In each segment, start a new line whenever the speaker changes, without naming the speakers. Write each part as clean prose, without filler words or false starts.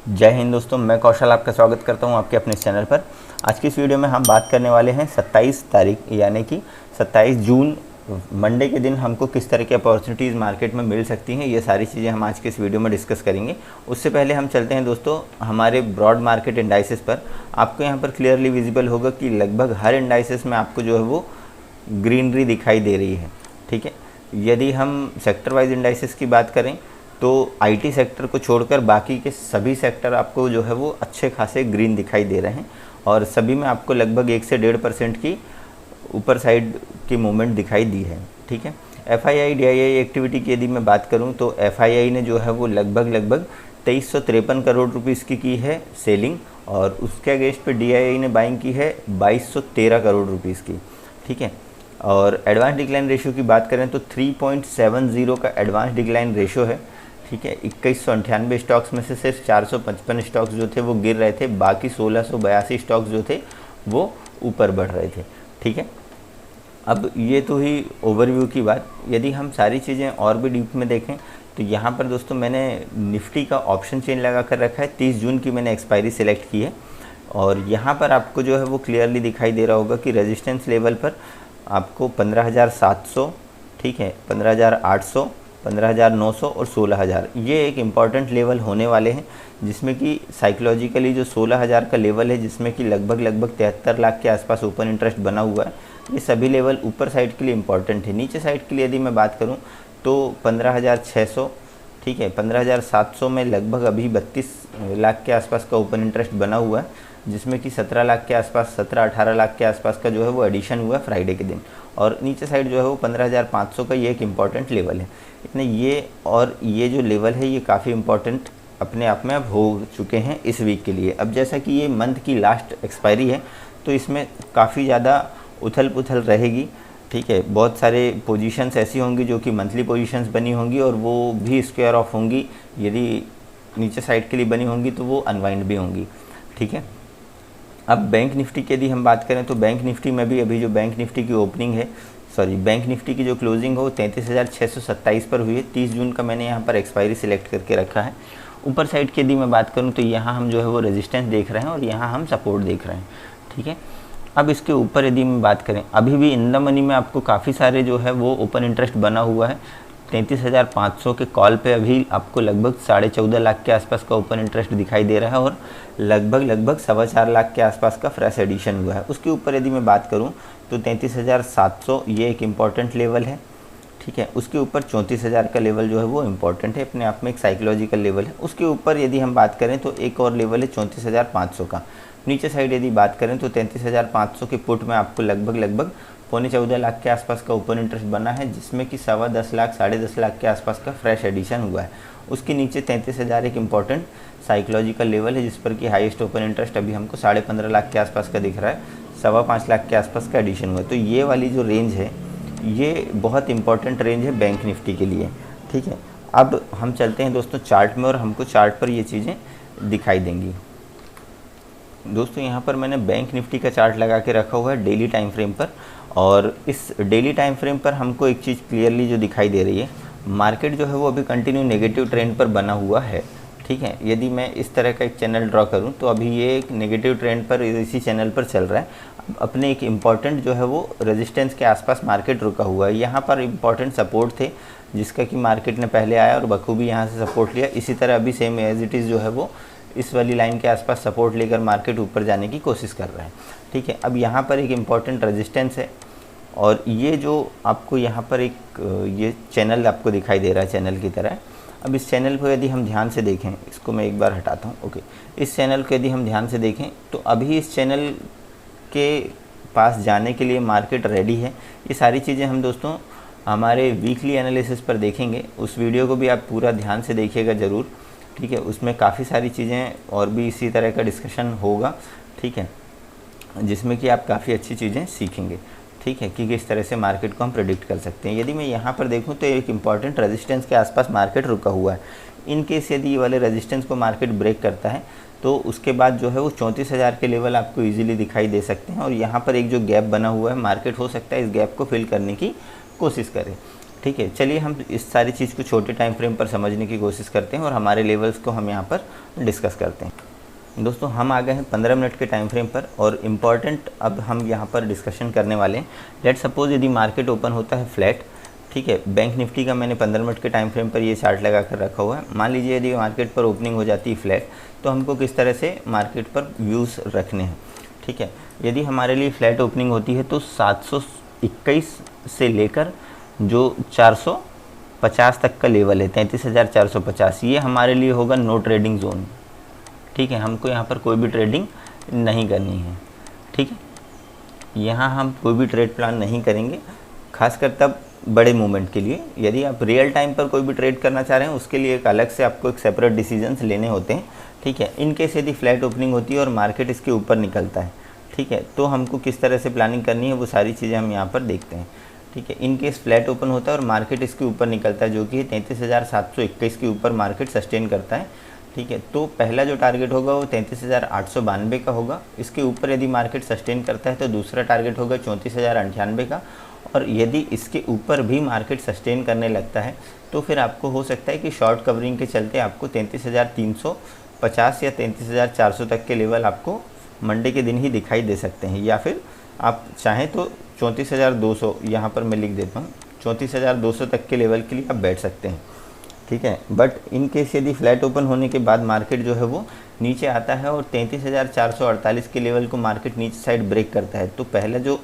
जय हिंद दोस्तों, मैं कौशल आपका स्वागत करता हूं आपके अपने चैनल पर। आज की इस वीडियो में हम बात करने वाले हैं 27 तारीख यानी कि 27 जून मंडे के दिन हमको किस तरह की अपॉर्चुनिटीज़ मार्केट में मिल सकती हैं। ये सारी चीज़ें हम आज के इस वीडियो में डिस्कस करेंगे। उससे पहले हम चलते हैं दोस्तों हमारे ब्रॉड मार्केट इंडाइसेस पर। आपको यहाँ पर क्लियरली विजिबल होगा कि लगभग हर इंडाइसेस में आपको जो है वो ग्रीनरी दिखाई दे रही है। ठीक है, यदि हम सेक्टर वाइज इंडाइसेस की बात करें तो आईटी सेक्टर को छोड़कर बाकी के सभी सेक्टर आपको जो है वो अच्छे खासे ग्रीन दिखाई दे रहे हैं और सभी में आपको लगभग 1 से 1.5% की ऊपर साइड की मूवमेंट दिखाई दी है। ठीक है, एफआईआई डीआईआई एक्टिविटी की यदि मैं बात करूं तो एफआईआई ने जो है वो लगभग 2353 करोड़ रुपीस की है सेलिंग और उसके अगेंस्ट पे डीआईआई ने बाइंग की है 2213 करोड़ रुपीस की। ठीक है, और एडवांस डिक्लाइन रेशियो की बात करें तो 3.70 का एडवांस डिक्लाइन रेशियो है। ठीक है, 2198 स्टॉक्स में से सिर्फ 455 स्टॉक्स जो थे वो गिर रहे थे, बाकी 1682 स्टॉक्स जो थे वो ऊपर बढ़ रहे थे। ठीक है, अब ये तो ही ओवरव्यू की बात। यदि हम सारी चीज़ें और भी डीप में देखें तो यहाँ पर दोस्तों मैंने निफ्टी का ऑप्शन चेन लगा कर रखा है। 30 जून की मैंने एक्सपायरी सिलेक्ट की है और यहाँ पर आपको जो है वो क्लियरली दिखाई दे रहा होगा कि रेजिस्टेंस लेवल पर आपको 15,700, ठीक है, 15,800, 15,900 और 16,000 ये एक इम्पॉर्टेंट लेवल होने वाले हैं, जिसमें कि साइकोलॉजिकली जो 16,000 का लेवल है जिसमें कि लगभग 73 लाख के आसपास ओपन इंटरेस्ट बना हुआ है, ये सभी लेवल ऊपर साइड के लिए इम्पॉर्टेंट है। नीचे साइड के लिए यदि मैं बात करूं तो 15,600, ठीक है, 15,700 में लगभग अभी 32 लाख के आसपास का ओपन इंटरेस्ट बना हुआ है, जिसमें कि 17 लाख के आसपास, 17-18 लाख के आसपास का जो है वो एडिशन हुआ है फ्राइडे के दिन। और नीचे साइड जो है वो 15,500 का ये एक इम्पॉर्टेंट लेवल है। इतने ये और ये जो लेवल है ये काफ़ी इम्पॉर्टेंट अपने आप में अब हो चुके हैं इस वीक के लिए। अब जैसा कि ये मंथ की लास्ट एक्सपायरी है तो इसमें काफ़ी ज़्यादा उथल पुथल रहेगी। ठीक है, बहुत सारे पोजीशंस ऐसी होंगी जो कि मंथली पोजीशंस बनी होंगी और वो भी स्क्वायर ऑफ होंगी। यदि नीचे साइड के लिए बनी होंगी तो वो अनवाइंड भी होंगी। ठीक है, अब बैंक निफ्टी की यदि हम बात करें तो बैंक निफ्टी में भी अभी जो बैंक निफ्टी की ओपनिंग है, बैंक निफ्टी की जो क्लोजिंग हो 33,627 पर हुई है। 30 जून का मैंने यहाँ पर एक्सपायरी सिलेक्ट करके रखा है। ऊपर साइड की यदि मैं बात करूँ तो यहाँ हम जो है वो रेजिस्टेंस देख रहे हैं और यहाँ हम सपोर्ट देख रहे हैं। ठीक है, अब इसके ऊपर यदि हम बात करें, अभी भी इन द मनी में आपको काफ़ी सारे जो है वो ओपन इंटरेस्ट बना हुआ है। 33,500 के कॉल पे अभी आपको लगभग 14.5 लाख के आसपास का ओपन इंटरेस्ट दिखाई दे रहा है और लगभग 4.25 लाख के आसपास का फ्रेश एडिशन हुआ है। उसके ऊपर यदि मैं बात करूं तो 33,700 ये एक इम्पॉर्टेंट लेवल है। ठीक है, उसके ऊपर 34,000 का लेवल जो है वो इम्पॉर्टेंट है, अपने आप में एक साइकोलॉजिकल लेवल है। उसके ऊपर यदि हम बात करें तो एक और लेवल है 34,500 का। नीचे साइड यदि बात करें तो 33,500 के पुट में आपको लगभग 14.25 लाख के आसपास का ओपन इंटरेस्ट बना है, जिसमें कि 10.25 लाख 10.5 लाख के आसपास का फ्रेश एडिशन हुआ है। उसके नीचे 33,000 एक इम्पॉर्टेंट साइकोलॉजिकल लेवल है, जिस पर कि हाईएस्ट ओपन इंटरेस्ट अभी हमको 15.5 लाख के आसपास का दिख रहा है, 5.25 लाख के आसपास का एडिशन हुआ है। तो ये वाली जो रेंज है ये बहुत इंपॉर्टेंट रेंज है बैंक निफ्टी के लिए। ठीक है, अब हम चलते हैं दोस्तों चार्ट में और हमको चार्ट पर ये चीज़ें दिखाई देंगी। दोस्तों यहाँ पर मैंने बैंक निफ्टी का चार्ट लगा के रखा हुआ है डेली टाइम फ्रेम पर, और इस डेली टाइम फ्रेम पर हमको एक चीज़ क्लियरली जो दिखाई दे रही है, मार्केट जो है वो अभी कंटिन्यू नेगेटिव ट्रेंड पर बना हुआ है। ठीक है, यदि मैं इस तरह का एक चैनल ड्रॉ करूं तो अभी ये एक नेगेटिव ट्रेंड पर इसी चैनल पर चल रहा है। अपने एक इम्पॉर्टेंट जो है वो रेजिस्टेंस के आसपास मार्केट रुका हुआ है। यहाँ पर इम्पॉर्टेंट सपोर्ट थे जिसका कि मार्केट ने पहले आया और बखूबी यहाँ से सपोर्ट लिया। इसी तरह अभी सेम एज इट इज़ जो है वो इस वाली लाइन के आसपास सपोर्ट लेकर मार्केट ऊपर जाने की कोशिश कर रहा है। ठीक है, अब यहाँ पर एक इम्पॉर्टेंट रेजिस्टेंस है और ये जो आपको यहाँ पर एक ये चैनल आपको दिखाई दे रहा है चैनल की तरह। अब इस चैनल को यदि हम ध्यान से देखें, इसको मैं एक बार हटाता हूँ। ओके, इस चैनल को यदि हम ध्यान से देखें तो अभी इस चैनल के पास जाने के लिए मार्केट रेडी है। ये सारी चीज़ें हम दोस्तों हमारे वीकली एनालिसिस पर देखेंगे। उस वीडियो को भी आप पूरा ध्यान से देखिएगा ज़रूर। ठीक है, उसमें काफ़ी सारी चीज़ें और भी इसी तरह का डिस्कशन होगा। ठीक है, जिसमें कि आप काफ़ी अच्छी चीज़ें सीखेंगे। ठीक है, कि किस तरह से मार्केट को हम प्रेडिक्ट कर सकते हैं। यदि मैं यहाँ पर देखूँ तो एक इम्पॉर्टेंट रेजिस्टेंस के आसपास मार्केट रुका हुआ है। इन केस यदि ये वाले रेजिस्टेंस को मार्केट ब्रेक करता है तो उसके बाद जो है वो 34,000 के लेवल आपको इजीली दिखाई दे सकते हैं और यहाँ पर एक जो गैप बना हुआ है, मार्केट हो सकता है इस गैप को फिल करने की कोशिश करे। ठीक है, चलिए हम इस सारी चीज़ को छोटे टाइम फ्रेम पर समझने की कोशिश करते हैं और हमारे लेवल्स को हम यहाँ पर डिस्कस करते हैं। दोस्तों हम आ गए हैं 15 मिनट के टाइम फ्रेम पर और इम्पॉर्टेंट अब हम यहाँ पर डिस्कशन करने वाले हैं। लेट सपोज यदि मार्केट ओपन होता है फ्लैट, ठीक है, बैंक निफ्टी का मैंने 15 मिनट के टाइम फ्रेम पर ये चार्ट लगा कर रखा हुआ है। मान लीजिए यदि मार्केट पर ओपनिंग हो जाती है फ्लैट, तो हमको किस तरह से मार्केट पर व्यूज़ रखने हैं। ठीक है, यदि हमारे लिए फ्लैट ओपनिंग होती है तो 721 से लेकर जो 450 तक का लेवल है 33,450, ये हमारे लिए होगा नो ट्रेडिंग जोन। ठीक है, हमको यहाँ पर कोई भी ट्रेडिंग नहीं करनी है। ठीक है, यहाँ हम कोई भी ट्रेड प्लान नहीं करेंगे, खासकर तब बड़े मूवमेंट के लिए। यदि आप रियल टाइम पर कोई भी ट्रेड करना चाह रहे हैं उसके लिए एक अलग से आपको एक सेपरेट डिसीजंस लेने होते हैं। ठीक है, इनकेस यदि फ्लैट ओपनिंग होती है और मार्केट इसके ऊपर निकलता है, ठीक है, तो हमको किस तरह से प्लानिंग करनी है वो सारी चीज़ें हम यहाँ पर देखते हैं। ठीक है, इनकेस फ्लैट ओपन होता है और मार्केट इसके ऊपर निकलता है, जो कि 33,721 के ऊपर मार्केट सस्टेन करता है। ठीक है, तो पहला जो टारगेट होगा वो 33,892 का होगा। इसके ऊपर यदि मार्केट सस्टेन करता है तो दूसरा टारगेट होगा 34,098 का। और यदि इसके ऊपर भी मार्केट सस्टेन करने लगता है तो फिर आपको हो सकता है कि शॉर्ट कवरिंग के चलते आपको 33,350 या 33,400 तक के लेवल आपको मंडे के दिन ही दिखाई दे सकते हैं, या फिर आप चाहें तो 34,200 यहाँ पर मैं लिख देता हूँ, 34,200 तक के लेवल के लिए आप बैठ सकते हैं। ठीक है, बट इन केस यदि फ्लैट ओपन होने के बाद मार्केट जो है वो नीचे आता है और 33,448 के लेवल को मार्केट नीचे साइड ब्रेक करता है, तो पहला जो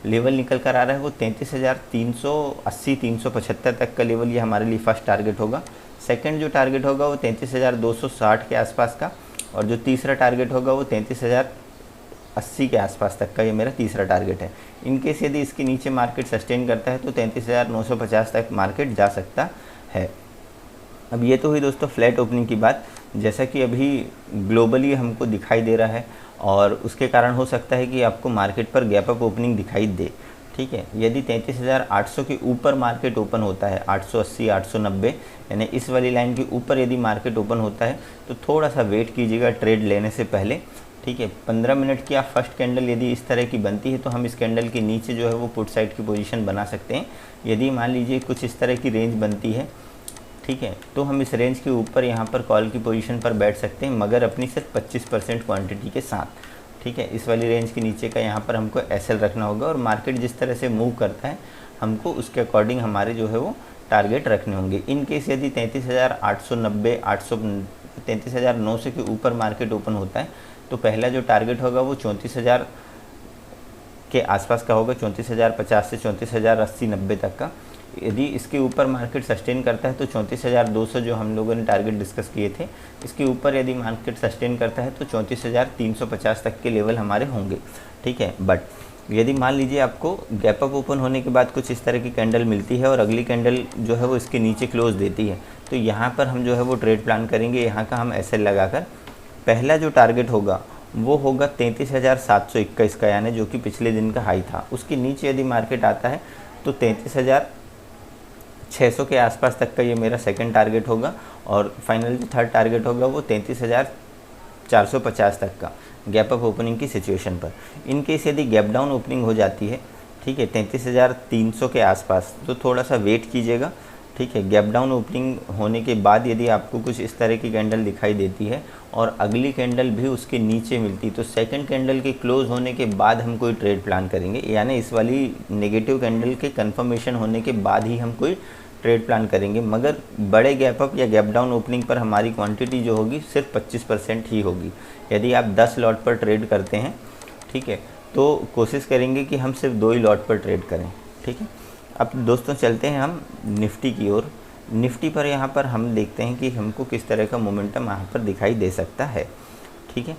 लेवल निकल कर आ रहा है वो 33,380 375 तक का लेवल, ये हमारे लिए फर्स्ट टारगेट होगा। सेकंड जो टारगेट होगा वो 33,260 के आसपास का, और जो तीसरा टारगेट होगा वो 33,080 के आसपास तक का, ये मेरा तीसरा टारगेट है। इनकेस यदि इसके नीचे मार्केट सस्टेन करता है तो 33,950 तक मार्केट जा सकता है। अब ये तो हुई दोस्तों फ्लैट ओपनिंग की बात, जैसा कि अभी ग्लोबली हमको दिखाई दे रहा है और उसके कारण हो सकता है कि आपको मार्केट पर गैप अप ओपनिंग दिखाई दे। ठीक है, यदि 33,800 के ऊपर मार्केट ओपन होता है, 880 890 यानी इस वाली लाइन के ऊपर यदि मार्केट ओपन होता है तो थोड़ा सा वेट कीजिएगा ट्रेड लेने से पहले। ठीक है, 15 मिनट की आप फर्स्ट कैंडल यदि इस तरह की बनती है तो हम इस कैंडल के नीचे जो है वो पुट साइड की पोजीशन बना सकते हैं। यदि मान लीजिए कुछ इस तरह की रेंज बनती है, ठीक है, तो हम इस रेंज के ऊपर यहाँ पर कॉल की पोजीशन पर बैठ सकते हैं, मगर अपनी सिर्फ 25% क्वांटिटी के साथ। ठीक है, इस वाली रेंज के नीचे का यहाँ पर हमको एसएल रखना होगा और मार्केट जिस तरह से मूव करता है हमको उसके अकॉर्डिंग हमारे जो है वो टारगेट रखने होंगे। इन केस यदि 33,890 33,900 के ऊपर मार्केट ओपन होता है तो पहला जो टारगेट होगा वो 34,000 के आसपास का होगा, 34,050 से 34,080 90 तक का। यदि इसके ऊपर मार्केट सस्टेन करता है तो 34,200 जो हम लोगों ने टारगेट डिस्कस किए थे, इसके ऊपर यदि मार्केट सस्टेन करता है तो 34,350 तक के लेवल हमारे होंगे। ठीक है, बट यदि मान लीजिए आपको गैप अप ओपन होने के बाद कुछ इस तरह की कैंडल मिलती है और अगली कैंडल जो है वो इसके नीचे क्लोज देती है, तो यहाँ पर हम जो है वो ट्रेड प्लान करेंगे। यहाँ का हम एसएल लगाकर पहला जो टारगेट होगा वो होगा 33,721 का, यानी जो कि पिछले दिन का हाई था। उसके नीचे यदि मार्केट आता है तो 33,600 के आसपास तक का ये मेरा सेकंड टारगेट होगा, और फाइनल जो थर्ड टारगेट होगा वो 33,450 तक का गैप अप ओपनिंग की सिचुएशन पर। इन केस यदि गैप डाउन ओपनिंग हो जाती है, ठीक है, 33,300 के आसपास, तो थोड़ा सा वेट कीजिएगा। ठीक है, गैप डाउन ओपनिंग होने के बाद यदि आपको कुछ इस तरह की कैंडल दिखाई देती है और अगली कैंडल भी उसके नीचे मिलती, तो सेकंड कैंडल के क्लोज होने के बाद हम कोई ट्रेड प्लान करेंगे, यानी इस वाली नेगेटिव कैंडल के कंफर्मेशन होने के बाद ही हम कोई ट्रेड प्लान करेंगे। मगर बड़े गैप अप या गैप डाउन ओपनिंग पर हमारी क्वांटिटी जो होगी सिर्फ 25% ही होगी। यदि आप 10 लॉट पर ट्रेड करते हैं, ठीक है, तो कोशिश करेंगे कि हम सिर्फ 2 ही लॉट पर ट्रेड करें। ठीक है, अब दोस्तों चलते हैं हम निफ्टी की ओर। निफ्टी पर यहाँ पर हम देखते हैं कि हमको किस तरह का मोमेंटम यहाँ पर दिखाई दे सकता है। ठीक है,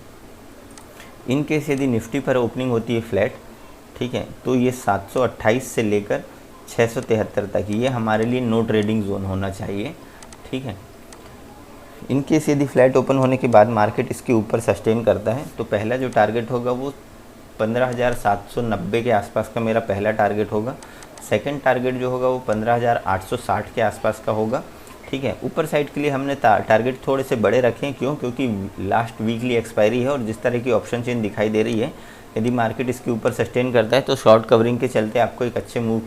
इन केस यदि निफ्टी पर ओपनिंग होती है फ्लैट, ठीक है, तो ये 728 से लेकर 673 तक ये हमारे लिए नो ट्रेडिंग जोन होना चाहिए। ठीक है, इन केस यदि फ्लैट ओपन होने के बाद मार्केट इसके ऊपर सस्टेन करता है तो पहला जो टारगेट होगा वो 15,790 के आसपास का मेरा पहला टारगेट होगा। सेकंड टारगेट जो होगा वो 15,860 के आसपास का होगा। ठीक है, ऊपर साइड के लिए हमने टारगेट थोड़े से बड़े रखे हैं, क्यों? क्योंकि लास्ट वीकली एक्सपायरी है और जिस तरह की ऑप्शन चेन दिखाई दे रही है, यदि मार्केट इसके ऊपर सस्टेन करता है तो शॉर्ट कवरिंग के चलते आपको एक अच्छे मूव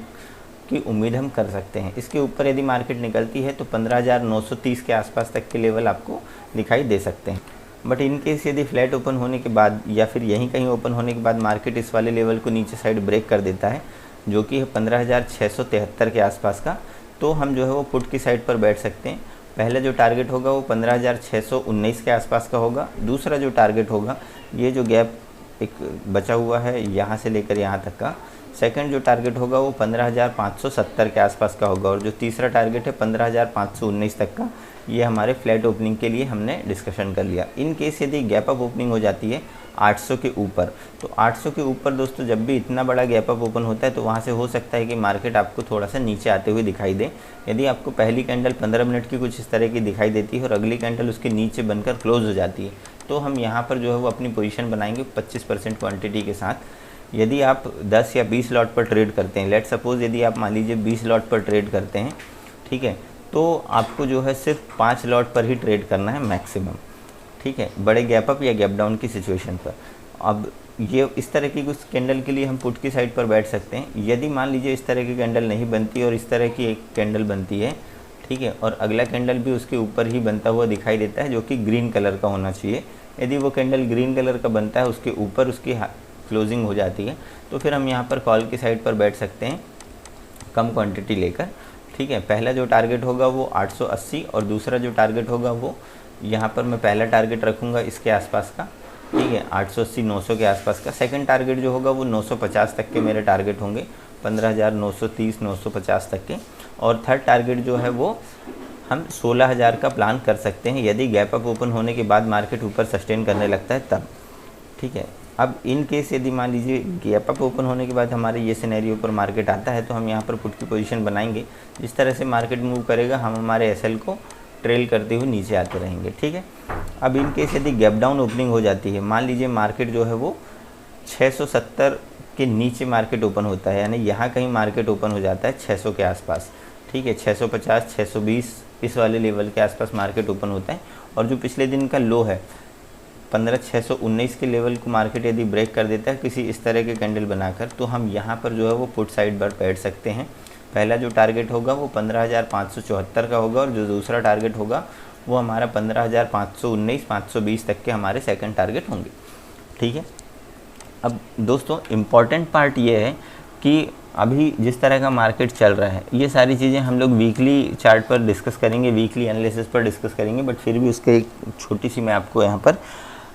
की उम्मीद हम कर सकते हैं। इसके ऊपर यदि मार्केट निकलती है तो 15,930 के आसपास तक के लेवल आपको दिखाई दे सकते हैं। बट इन केस यदि फ्लैट ओपन होने के बाद या फिर यहीं कहीं ओपन होने के बाद मार्केट इस वाले लेवल को नीचे साइड ब्रेक कर देता है, जो कि है 15,673 के आसपास का, तो हम जो है वो पुट की साइड पर बैठ सकते हैं। पहला जो टारगेट होगा वो 15,619 के आसपास का होगा। दूसरा जो टारगेट होगा, ये जो गैप एक बचा हुआ है यहाँ से लेकर यहाँ तक का, सेकंड जो टारगेट होगा वो 15,570 के आसपास का होगा। और जो तीसरा टारगेट है 15,519 तक का, ये हमारे फ्लैट ओपनिंग के लिए हमने डिस्कशन कर लिया। इन केस यदि गैप अप ओपनिंग हो जाती है 800 के ऊपर, तो 800 के ऊपर दोस्तों जब भी इतना बड़ा गैप अप ओपन होता है तो वहाँ से हो सकता है कि मार्केट आपको थोड़ा सा नीचे आते हुए दिखाई दे। यदि आपको पहली कैंडल 15 मिनट की कुछ इस तरह की दिखाई देती है और अगली कैंडल उसके नीचे बनकर क्लोज हो जाती है, तो हम यहाँ पर जो है वो अपनी पोजीशन बनाएंगे 25% क्वांटिटी के साथ। यदि आप 10 या 20 लॉट पर ट्रेड करते हैं, लेट सपोज यदि आप मान लीजिए 20 लॉट पर ट्रेड करते हैं, ठीक है, तो आपको जो है सिर्फ 5 लॉट पर ही ट्रेड करना है मैक्सिमम, ठीक है, बड़े गैप अप या गैप डाउन की सिचुएशन पर। अब ये इस तरह की कुछ कैंडल के लिए हम पुट की साइड पर बैठ सकते हैं। यदि मान लीजिए इस तरह की कैंडल नहीं बनती और इस तरह की एक कैंडल बनती है, ठीक है, और अगला कैंडल भी उसके ऊपर ही बनता हुआ दिखाई देता है जो कि ग्रीन कलर का होना चाहिए, यदि वो कैंडल ग्रीन कलर का बनता है, उसके ऊपर उसकी क्लोजिंग हो जाती है, तो फिर हम यहाँ पर कॉल की साइड पर बैठ सकते हैं कम क्वांटिटी लेकर, ठीक है। पहला जो टारगेट होगा वो 880 और दूसरा जो टारगेट होगा वो यहाँ पर मैं पहला टारगेट रखूँगा इसके आसपास का, ठीक है, 880-900 के आसपास का। सेकंड टारगेट जो होगा वो 950 तक के मेरे टारगेट होंगे, 15,930-950 तक के। और थर्ड टारगेट जो है वो हम 16,000 का प्लान कर सकते हैं यदि गैप अप ओपन होने के बाद मार्केट ऊपर सस्टेन करने लगता है तब, ठीक है। अब इन केस यदि मान लीजिए गैप अप ओपन होने के बाद हमारे ये सिनेरियो पर मार्केट आता है, तो हम यहाँ पर पुट की पोजीशन बनाएंगे। जिस तरह से मार्केट मूव करेगा हम हमारे एसएल को ट्रेल करते हुए नीचे आते रहेंगे, ठीक है। अब इन केस यदि गैप डाउन ओपनिंग हो जाती है, मान लीजिए मार्केट जो है वो 670 के नीचे मार्केट ओपन होता है, यानी यहाँ कहीं मार्केट ओपन हो जाता है 600 के आसपास, ठीक है, 650 620 इस वाले लेवल के आसपास मार्केट ओपन होता है। और जो पिछले दिन का लो है 15,619 के लेवल को मार्केट यदि ब्रेक कर देता है किसी इस तरह के कैंडल बनाकर, तो हम यहाँ पर जो है वो पुट साइड पर बैठ सकते हैं। पहला जो टारगेट होगा वो 15,574 का होगा और जो दूसरा टारगेट होगा वो हमारा 15,519-520 तक के हमारे सेकंड टारगेट होंगे, ठीक है। अब दोस्तों इम्पॉर्टेंट पार्ट ये है कि अभी जिस तरह का मार्केट चल रहा है, ये सारी चीज़ें हम लोग वीकली चार्ट पर डिस्कस करेंगे, वीकली एनालिसिस पर डिस्कस करेंगे, बट फिर भी उसके एक छोटी सी मैं आपको यहाँ पर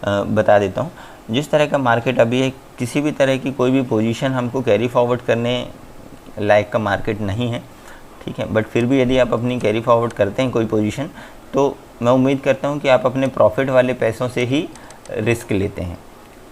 बता देता हूँ। जिस तरह का मार्केट अभी है, किसी भी तरह की कोई भी पोजीशन हमको कैरी फॉरवर्ड करने लायक का मार्केट नहीं है, ठीक है। बट फिर भी यदि आप अपनी कैरी फॉरवर्ड करते हैं कोई पोजीशन, तो मैं उम्मीद करता हूँ कि आप अपने प्रॉफिट वाले पैसों से ही रिस्क लेते हैं,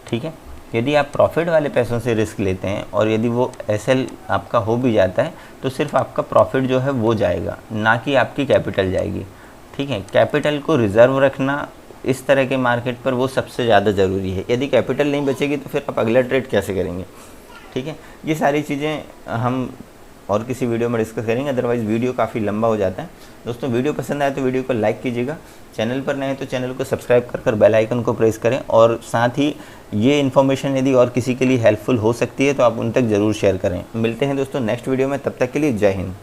ठीक है। यदि आप प्रॉफिट वाले पैसों से रिस्क लेते हैं और यदि वो एसएल आपका हो भी जाता है, तो सिर्फ आपका प्रॉफिट जो है वो जाएगा, ना कि आपकी कैपिटल जाएगी, ठीक है। कैपिटल को रिज़र्व रखना इस तरह के मार्केट पर वो सबसे ज़्यादा ज़रूरी है। यदि कैपिटल नहीं बचेगी तो फिर आप अगला ट्रेड कैसे करेंगे, ठीक है। ये सारी चीज़ें हम और किसी वीडियो में डिस्कस करेंगे, अदरवाइज़ वीडियो काफ़ी लंबा हो जाता है। दोस्तों वीडियो पसंद आए तो वीडियो को लाइक कीजिएगा, चैनल पर नए हैं तो चैनल को सब्सक्राइब कर बेल आइकन को प्रेस करें, और साथ ही ये इन्फॉर्मेशन यदि और किसी के लिए हेल्पफुल हो सकती है तो आप उन तक ज़रूर शेयर करें। मिलते हैं दोस्तों नेक्स्ट वीडियो में, तब तक के लिए जय हिंद।